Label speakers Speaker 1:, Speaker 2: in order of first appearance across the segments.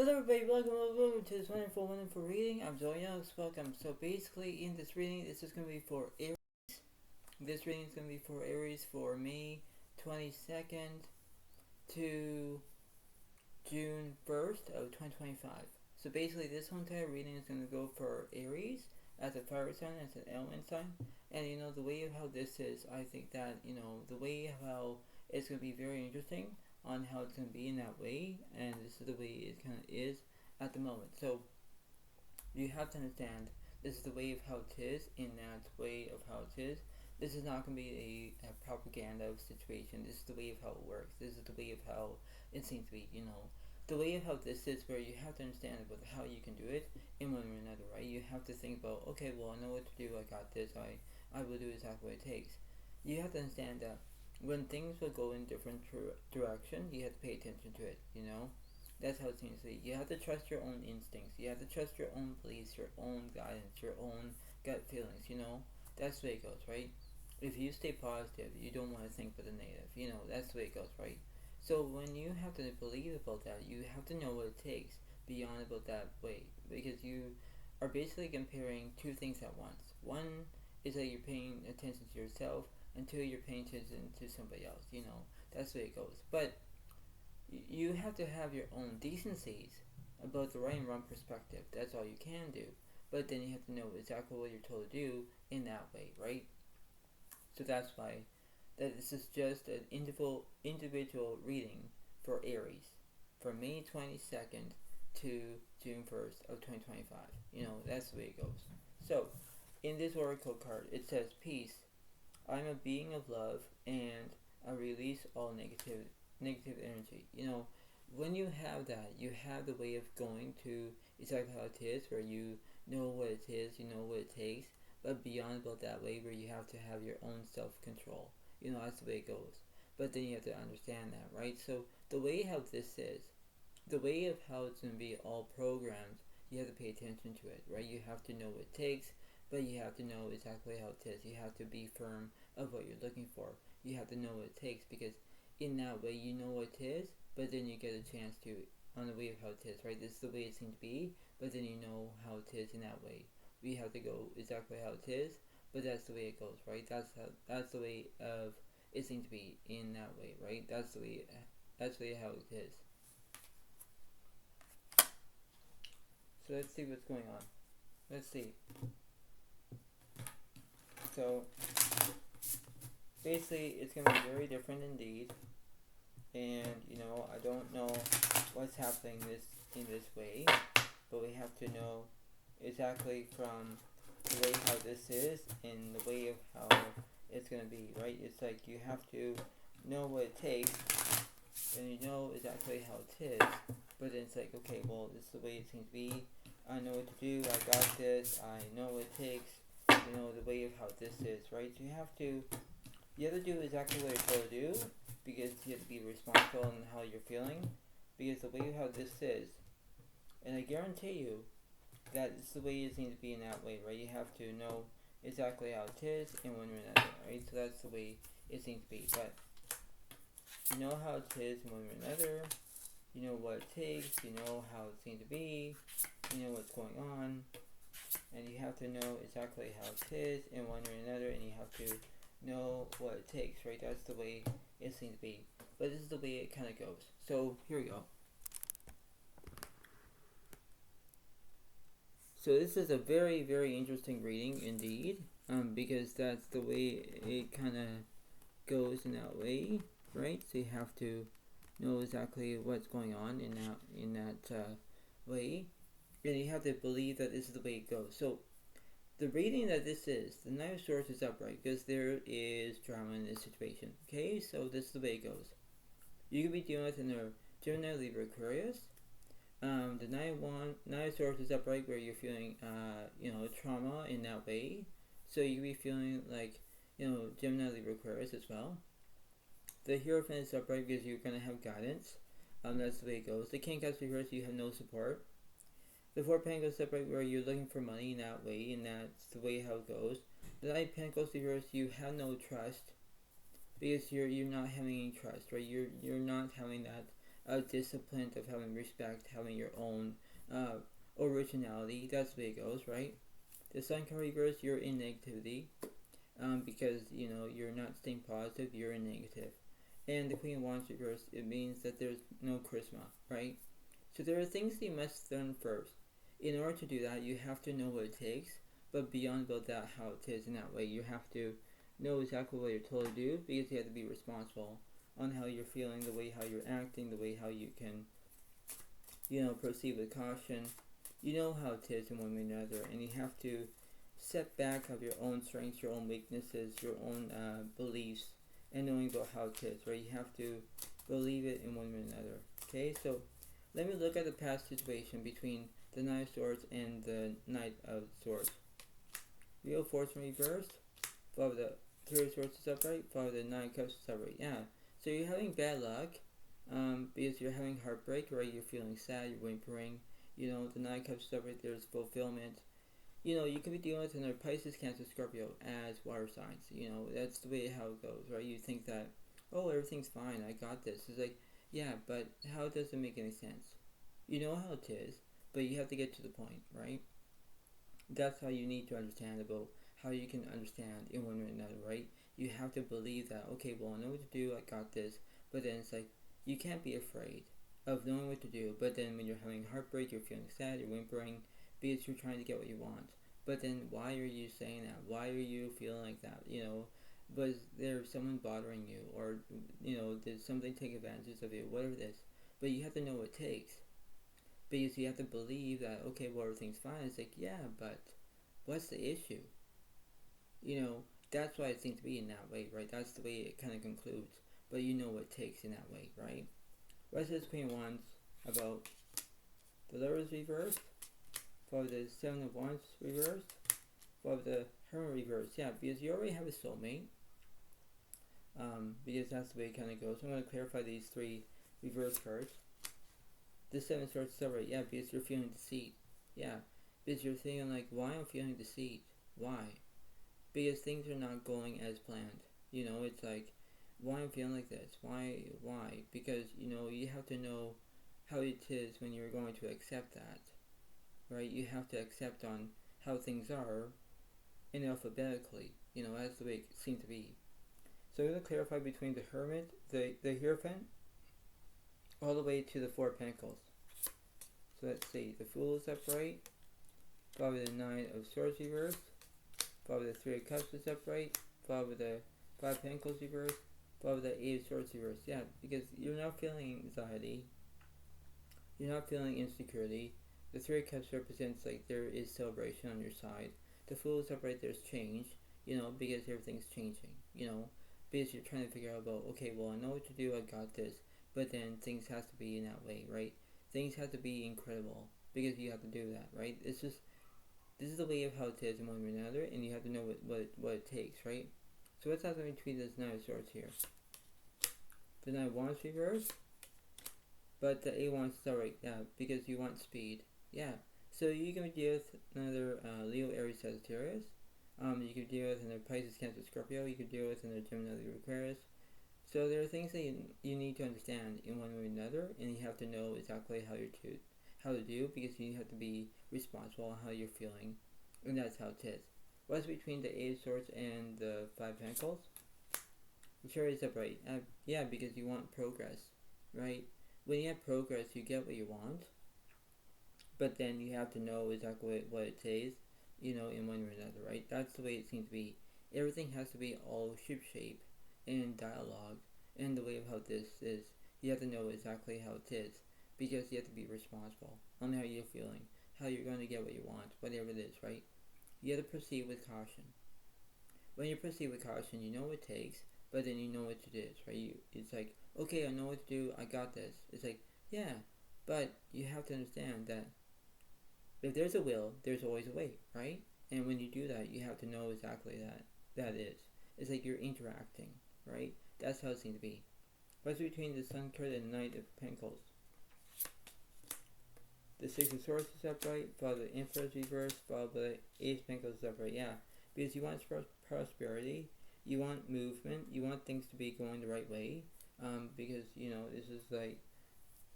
Speaker 1: Hello everybody, welcome to this wonderful reading. I'm Zoya, welcome. So basically in this reading, this is going to be for Aries. This reading is going to be for Aries for May 22nd to June 1st of 2025. So basically this whole entire reading is going to go for Aries as a fire sign, as an element sign. And the way of how this is, I think that, the way of how it's going to be very interesting on how it's going to be in that way, and this is the way it kind of is at the moment. So you have to understand this is the way of how it is in that way of how it is. This is not going to be a propaganda situation. This is the way of how it works. This is the way of how it seems to be, the way of how this is, where you have to understand about how you can do it in one way or another, right? You have to think about, okay, well, I know what to do, I got this, I will do exactly what it takes. You have to understand that when things will go in different direction, you have to pay attention to it, That's how it seems to be. You have to trust your own instincts. You have to trust your own beliefs, your own guidance, your own gut feelings, That's the way it goes, right? If you stay positive, you don't want to think for the negative, That's the way it goes, right? So when you have to believe about that, you have to know what it takes beyond about that way, because you are basically comparing two things at once. One is that you're paying attention to yourself, and two, you're paying attention to somebody else. That's the way it goes. But you have to have your own decencies about the right and wrong perspective. That's all you can do. But then you have to know exactly what you're told to do in that way, right? So that's why that this is just an individual reading for Aries from May 22nd to June 1st of 2025. That's the way it goes. So, in this oracle card, it says, peace. I'm a being of love, and I release all negative energy. When you have that, you have the way of going to exactly how it is, where you know what it is, you know what it takes, but beyond about that way, where you have to have your own self-control. That's the way it goes. But then you have to understand that, right? So the way how this is, the way of how it's going to be all programmed, you have to pay attention to it, right? You have to know what it takes, but you have to know exactly how it is. You have to be firm of what you're looking for. You have to know what it takes, because in that way you know what it is, but then you get a chance to, on the way of how it is, right? This is the way it seems to be, but then you know how it is in that way. We have to go exactly how it is, but that's the way it goes, right? That's the way of it seems to be in that way, right? That's the way how it is. So let's see what's going on. Let's see. So basically it's going to be very different indeed, and I don't know what's happening in this way, but we have to know exactly from the way how this is and the way of how it's going to be, right? It's like you have to know what it takes, and you know exactly how it is, but then it's like, okay, well, this is the way it seems to be. I know what to do, I got this, I know what it takes, the way of how this is, right? So you have to do exactly what you're told to do, because you have to be responsible in how you're feeling, because the way of how this is, and I guarantee you that it's the way it seems to be in that way, right? You have to know exactly how it is in one way or another, right? So that's the way it seems to be, but you know how it is in one way or another, you know what it takes, you know how it seems to be, you know what's going on, and you have to know exactly how it is in one way or another, and you have to know what it takes, right? That's the way it seems to be, but this is the way it kind of goes. So here we go. So this is a very, very interesting reading indeed, because that's the way it kind of goes in that way, right? So you have to know exactly what's going on in that way, and you have to believe that this is the way it goes. So the reading that this is, the Knight of Swords is upright because there is drama in this situation. Okay, so this is the way it goes. You could be dealing with a Gemini, Libra, Aquarius. The Knight of Swords is upright where you're feeling, trauma in that way. So you could be feeling like, Gemini, Libra, Aquarius as well. The Hierophant is upright because you're going to have guidance. That's the way it goes. The King of Cups reversed, you have no support. The Four of Pentacles is upright where you're looking for money in that way, and that's the way how it goes. The Knight of Pentacles reversed, you have no trust because you're not having any trust, right? You're not having that discipline, of having respect, having your own originality. That's the way it goes, right? The Sun card reverse, you're in negativity, because you're not staying positive, you're in negative. And the Queen of Wands reverse, it means that there's no charisma, right? So there are things that you must learn first. In order to do that, you have to know what it takes, but beyond about that, how it is in that way, you have to know exactly what you're told to do, because you have to be responsible on how you're feeling, the way how you're acting, the way how you can, proceed with caution. You know how it is in one way or another, and you have to set back of your own strengths, your own weaknesses, your own beliefs, and knowing about how it is, right? You have to believe it in one way or another. Okay, so let me look at the past situation between the Knight of Swords and the Knight of Swords. Wheel of Fortune reversed, followed the Three of Swords is upright, followed the Nine of Cups is upright. Yeah, so you're having bad luck, because you're having heartbreak, right? You're feeling sad, you're whimpering. The Nine of Cups is upright, there's fulfillment. You can be dealing with another Pisces, Cancer, Scorpio as water signs. That's the way how it goes, right? You think that, oh, everything's fine, I got this. It's like, yeah, but how does it make any sense? You know how it is, but you have to get to the point, right? That's how you need to understand about how you can understand in one way or another, right? You have to believe that, okay, well, I know what to do, I got this, but then it's like, you can't be afraid of knowing what to do, but then when you're having heartbreak, you're feeling sad, you're whimpering, because you're trying to get what you want. But then why are you saying that? Why are you feeling like that? Was there someone bothering you, or did something take advantage of you, whatever it is? But you have to know what it takes, because you have to believe that, okay, well, everything's fine. It's like, yeah, but what's the issue? That's why it seems to be in that way, right? That's the way it kind of concludes. But you know what it takes in that way, right? Rest of the Queen of Wands about the Lovers reversed, for the Seven of Wands reversed, for the Hermit reversed. Yeah, because you already have a soulmate. Because that's the way it kind of goes. I'm going to clarify these three reverse cards. The Seven of Swords is right. Yeah, because you're feeling deceit. Yeah, because you're thinking like, why am I feeling deceit? Why? Because things are not going as planned. It's like, why I'm feeling like this? Why? Because, you have to know how it is when you're going to accept that, right? You have to accept on how things are in alphabetically, as the way it seems to be. So I'm going to clarify between the Hermit, the Hierophant, all the way to the Four of Pentacles. So let's see, the Fool is upright, followed the Nine of Swords reversed, followed the Three of Cups is upright, followed the Five of Pentacles reversed, followed the Eight of Swords reversed. Yeah, because you're not feeling anxiety, you're not feeling insecurity. The Three of Cups represents like there is celebration on your side. The Fool is upright, there's change, because everything's changing, because you're trying to figure out about, okay, well, I know what to do, I got this, but then things have to be in that way, right? Things have to be incredible, because you have to do that, right? This is the way of how it is in one way or another, and you have to know what it takes, right? So what's happening between this Nine of Swords here? The Nine of Wands reversed, but the Eight of Wands is alright, yeah, because you want speed, yeah. So you can deal with another Leo, Aries, Sagittarius. You could deal with another Pisces, Cancer, Scorpio. You could deal with another Gemini, Aquarius. So there are things that you need to understand in one way or another, and you have to know exactly how to do, because you have to be responsible on how you're feeling, and that's how it is. What's between the Eight of Swords and the Five of Pentacles? The Chariot is upright. Yeah, because you want progress, right? When you have progress, you get what you want, but then you have to know exactly what it is, in one way or another, right? That's the way it seems to be. Everything has to be all ship-shape and dialogue, and the way of how this is. You have to know exactly how it is, because you have to be responsible on how you're feeling, how you're going to get what you want, whatever it is, right? You have to proceed with caution. When you proceed with caution, you know what it takes, but then you know what it is, right? It's like, okay, I know what to do, I got this. It's like, yeah, but you have to understand that if there's a will, there's always a way, right? And when you do that, you have to know exactly that is. It's like you're interacting, right? That's how it seems to be. What's between the Sun card and the Knight of Pentacles? The Six of Swords is upright, followed by the Emperor's reverse, followed by the Ace of Pentacles is upright. Yeah, because you want prosperity, you want movement, you want things to be going the right way. Because this is like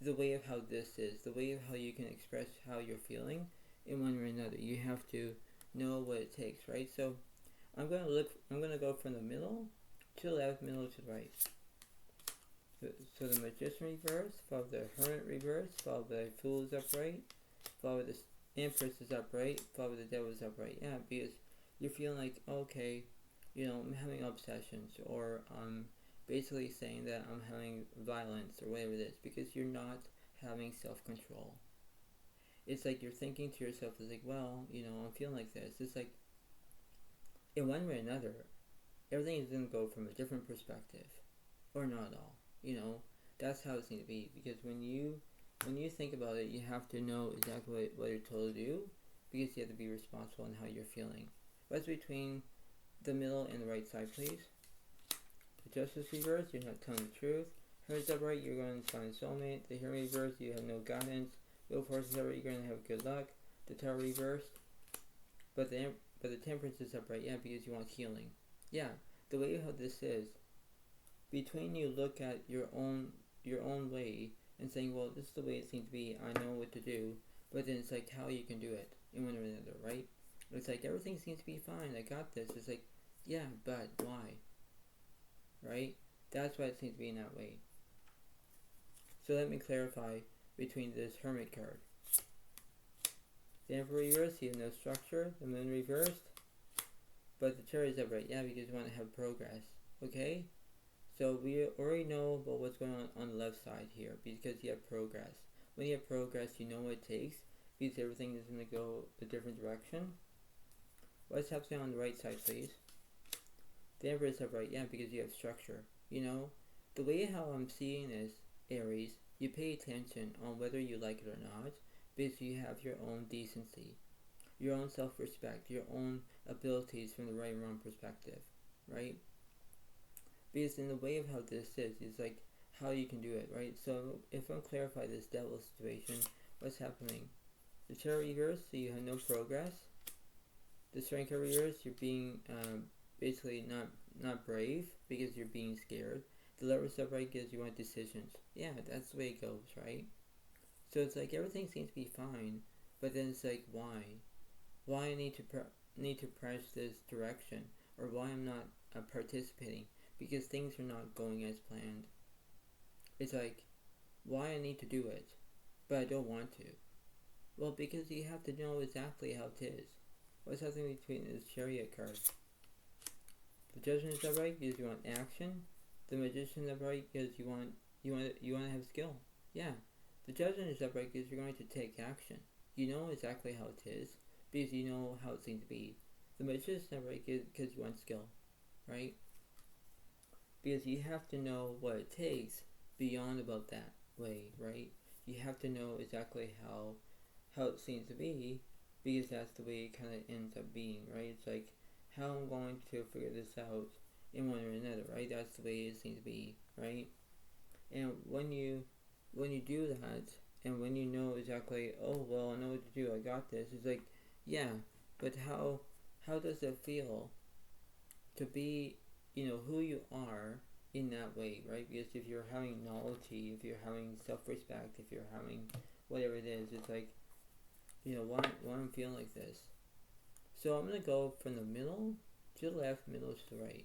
Speaker 1: the way of how this is, the way of how you can express how you're feeling in one or another. You have to know what it takes, right? So I'm gonna go from the middle to the left, middle to the right. So the Magician reverse, followed by the Hermit reverse, followed by the Fool is upright, followed by the Empress is upright, followed by the Devil is upright. Yeah, because you're feeling like, okay, I'm having obsessions, or I'm basically saying that I'm having violence or whatever it is, because you're not having self-control. It's like you're thinking to yourself, it's like, well, I'm feeling like this. It's like, in one way or another, everything is going to go from a different perspective, or not at all. That's how it's going to be, because when you think about it, you have to know exactly what you're told to do, because you have to be responsible in how you're feeling. What's between the middle and the right side, please? The Justice reverse, you're not telling the truth. Hermit's upright, you're going to find a soulmate. The Hermit reverse, you have no guidance. Will Force is upright, you're going to have good luck. The Tower reversed, but the Temperance is upright, yeah, because you want healing. Yeah, the way how this is, between you look at your own way and saying, well, this is the way it seems to be, I know what to do, but then it's like how you can do it in one or another, right? It's like everything seems to be fine, I got this. It's like, yeah, but why? Right? That's why it seems to be in that way. So let me clarify between this Hermit card. The Emperor reversed, you have no structure. The Moon reversed, but the Chariot is upright. Yeah, because you want to have progress. Okay? So we already know about what's going on the left side here, because you have progress. When you have progress, you know what it takes, because everything is going to go a different direction. What's happening on the right side, please? The Emperor is upright. Yeah, because you have structure. The way how I'm seeing this, Aries, you pay attention on whether you like it or not, because you have your own decency, your own self-respect, your own abilities from the right and wrong perspective, right? Because in the way of how this is, it's like how you can do it, right? So if I clarify this Devil situation, what's happening? The Chariot reverse, so you have no progress. The Strength reverse, you're being basically not brave, because you're being scared. The Lovers upright gives you want decisions. Yeah, that's the way it goes, right? So it's like everything seems to be fine, but then it's like, why? Why I need to press this direction, or why I'm not participating, because things are not going as planned. It's like, why I need to do it, but I don't want to. Well, because you have to know exactly how it is. What's happening between this Chariot card? The Judgment is upright because you want action. The Magician is upright because you want to have skill. Yeah. The Judgment is upright because you're going to take action. You know exactly how it is, because you know how it seems to be. The Magician is upright because you want skill, right? Because you have to know what it takes beyond about that way, right? You have to know exactly how it seems to be, because that's the way it kind of ends up being, right? It's like how I'm going to figure this out in one or another, right? That's the way it seems to be, right? And when you do that, and when you know exactly, oh well, I know what to do, I got this. It's like, yeah, but how does it feel to be, who you are in that way, right? Because if you're having novelty, if you're having self-respect, if you're having whatever it is, it's like, why I'm feeling like this. So I'm going to go from the middle to the left, middle to the right.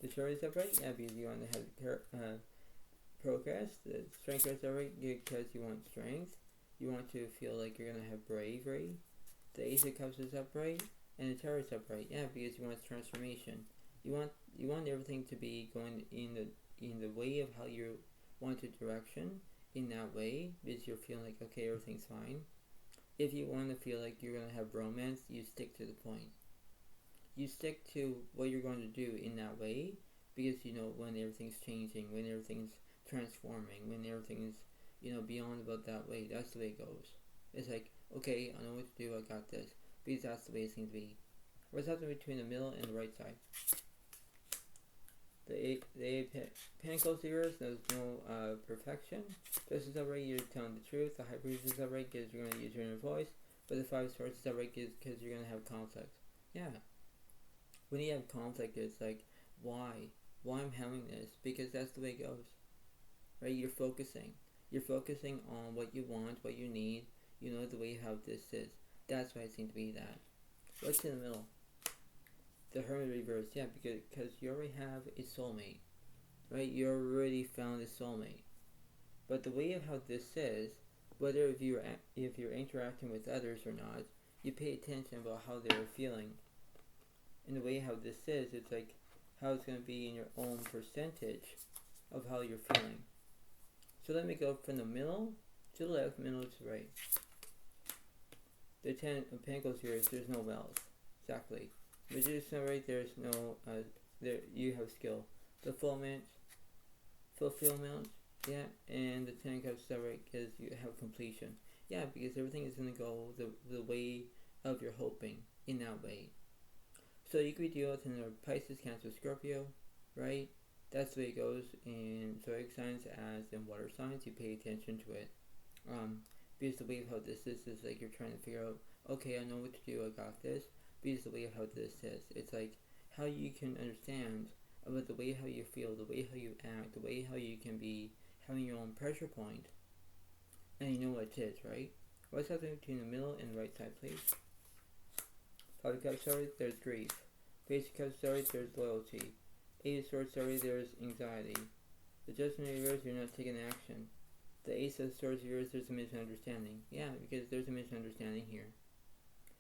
Speaker 1: The Chariot is upright, yeah, because you want to have progress. The Strength is upright because you want strength. You want to feel like you're going to have bravery. The Ace of Cups is upright, and the Tower is upright, yeah, because you want transformation. You want everything to be going in the way of how you want the direction, in that way, because you're feeling like, okay, everything's fine. If you want to feel like you're going to have romance, you stick to the point. You stick to what you're going to do in that way, because when everything's changing, when everything's transforming, when everything's beyond about that way, that's the way it goes. It's like, okay, I know what to do, I got this, because that's the way it seems to be. What's happening between the middle and the right side? The Eight Pentacles here, there's no perfection. This is upright, you're telling the truth. The High Priest is upright because you're going to use your inner voice. But the Five Swords is upright because you're going to have conflict. Yeah. When you have conflict, it's like, why? Why I'm having this? Because that's the way it goes. right? You're focusing on what you want, what you need, the way how this is. That's why it seems to be that. What's in the middle? The Hermit reverse, yeah, because you already have a soulmate, right? You already found a soulmate. But the way of how this is, whether if you're interacting with others or not, you pay attention about how they're feeling. And the way how this is, it's like how it's going to be in your own percentage of how you're feeling. So let me go from the middle to the left, middle to the right. The 10 of Pentacles here is there's no wealth. Exactly. Magician right, there's no, there you have skill. Fulfillment, yeah, and the 10 of Cups right, because you have completion. Yeah, because everything is going to go the way of your hoping in that way. So you could be dealing with another Pisces, Cancer, Scorpio, right? That's the way it goes in zodiac signs as in water signs. You pay attention to it. Because the way of how this is like you're trying to figure out, okay, I know what to do, I got this. Because the way of how this is, it's like how you can understand about the way how you feel, the way how you act, the way how you can be having your own pressure point, and you know what it is, right? What's happening between the middle and the right side, please? Five of Cups, sorry, there's grief. Page of Cups, sorry, there's loyalty. Eight of Swords, sorry, there's anxiety. The Judgment of yours, you're not taking action. The Ace of Swords, yours, there's a misunderstanding. Yeah, because there's a misunderstanding here.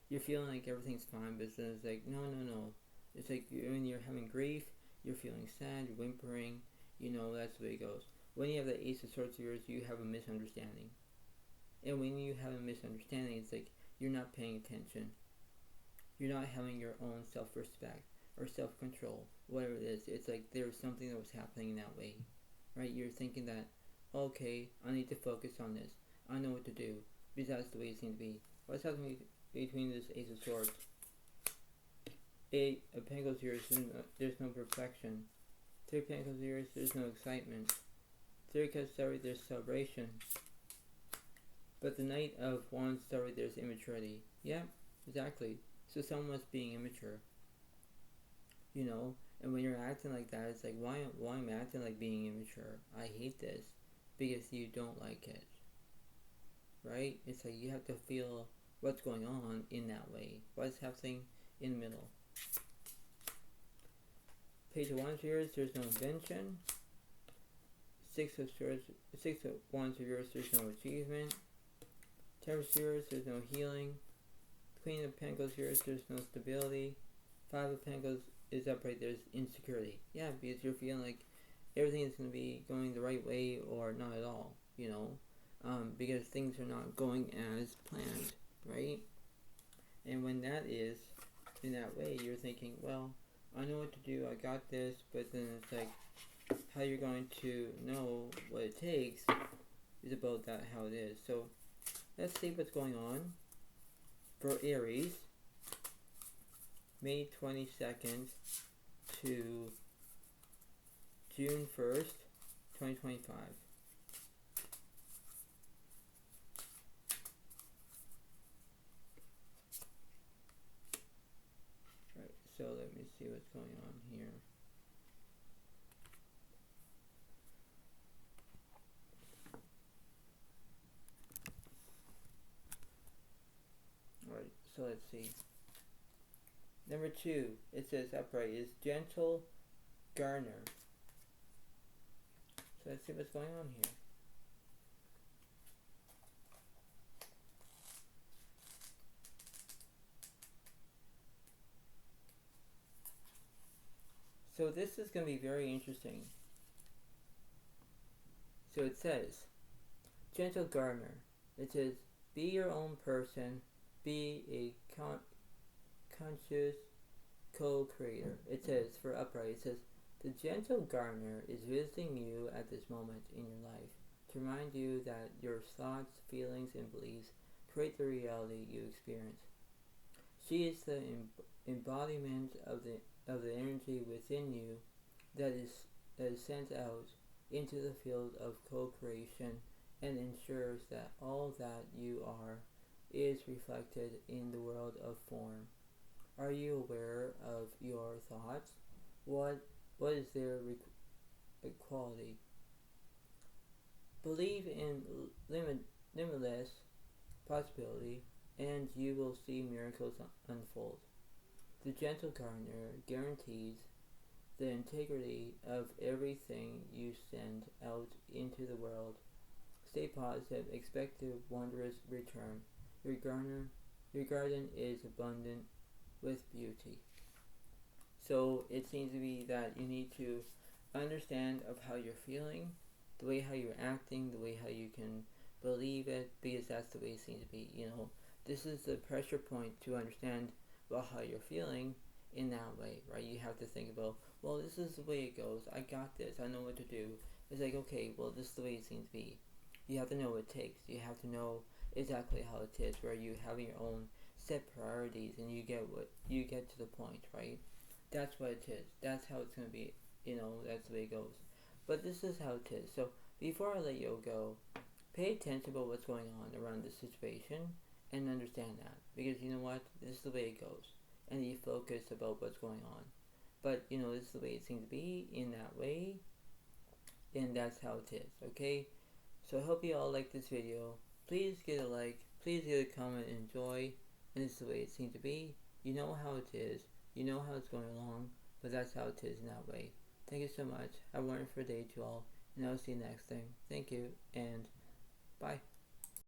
Speaker 1: You're feeling like everything's fine, but it's like, no. It's like when you're having grief, you're feeling sad, you're whimpering, that's the way it goes. When you have the Ace of Swords of yours, you have a misunderstanding. And when you have a misunderstanding, it's like you're not paying attention. You're not having your own self-respect or self-control, whatever it is. It's like there's something that was happening in that way, right? You're thinking that, okay, I need to focus on this. I know what to do, because that's the way it seems to be. What's happening between this Ace of Swords? Eight of Pentacles here, there's no perfection. Three of Pentacles here, there's no excitement. Three of Cups, sorry, there's celebration. But the Knight of Wands, sorry, there's immaturity. Yeah, exactly. So someone's being immature. And when you're acting like that, it's like, why am I acting like being immature? I hate this. Because you don't like it. Right? It's like you have to feel what's going on in that way. What's happening in the middle. Page of Wands here, there's no invention. Six of Wands of yours, there's no achievement. Ten of yours, there's no healing. Queen of Pentacles yours, there's no stability. Five of Pentacles is upright, there's insecurity. Yeah, because you're feeling like everything is going to be going the right way or not at all, because things are not going as planned, right? And when that is in that way, you're thinking, well, I know what to do, I got this, but then it's like how you're going to know what it takes is about that how it is. So let's see what's going on for Aries, May 22nd to June 1st, 2025. Right, so let me see what's going on here. Alright, so let's see. Number 2, it says upright is gentle gardener. So let's see what's going on here. So this is going to be very interesting. So it says, gentle gardener. It says, be your own person, be a conscious co-creator. It says, for upright, it says, the gentle gardener is visiting you at this moment in your life to remind you that your thoughts, feelings, and beliefs create the reality you experience. She is the embodiment of the energy within you that is sent out into the field of co-creation and ensures that all that you are is reflected in the world of form. Are you aware of your thoughts? What is their quality? Believe in limitless possibility, and you will see miracles unfold. The gentle gardener guarantees the integrity of everything you send out into the world. Stay positive, expect a wondrous return. Your garden is abundant with beauty. So it seems to be that you need to understand of how you're feeling, the way how you're acting, the way how you can believe it, because that's the way it seems to be. This is the pressure point to understand about how you're feeling in that way, right? You have to think about, well, this is the way it goes. I got this. I know what to do. It's like, okay, well, this is the way it seems to be. You have to know what it takes. You have to know exactly how it is, where you have your own set priorities and you get to the point, right? That's what it is. That's how it's gonna be. That's the way it goes. But this is how it is. So before I let you go, pay attention about what's going on around the situation and understand that, because you know what, this is the way it goes, and you focus about what's going on. But this is the way it seems to be in that way, and that's how it is. Okay. So I hope you all like this video. Please get a like. Please get a comment and enjoy. And this is the way it seems to be. You know how it is. You know how it's going along. But that's how it is in that way. Thank you so much. Have a wonderful day to all. And I'll see you next time. Thank you. And bye.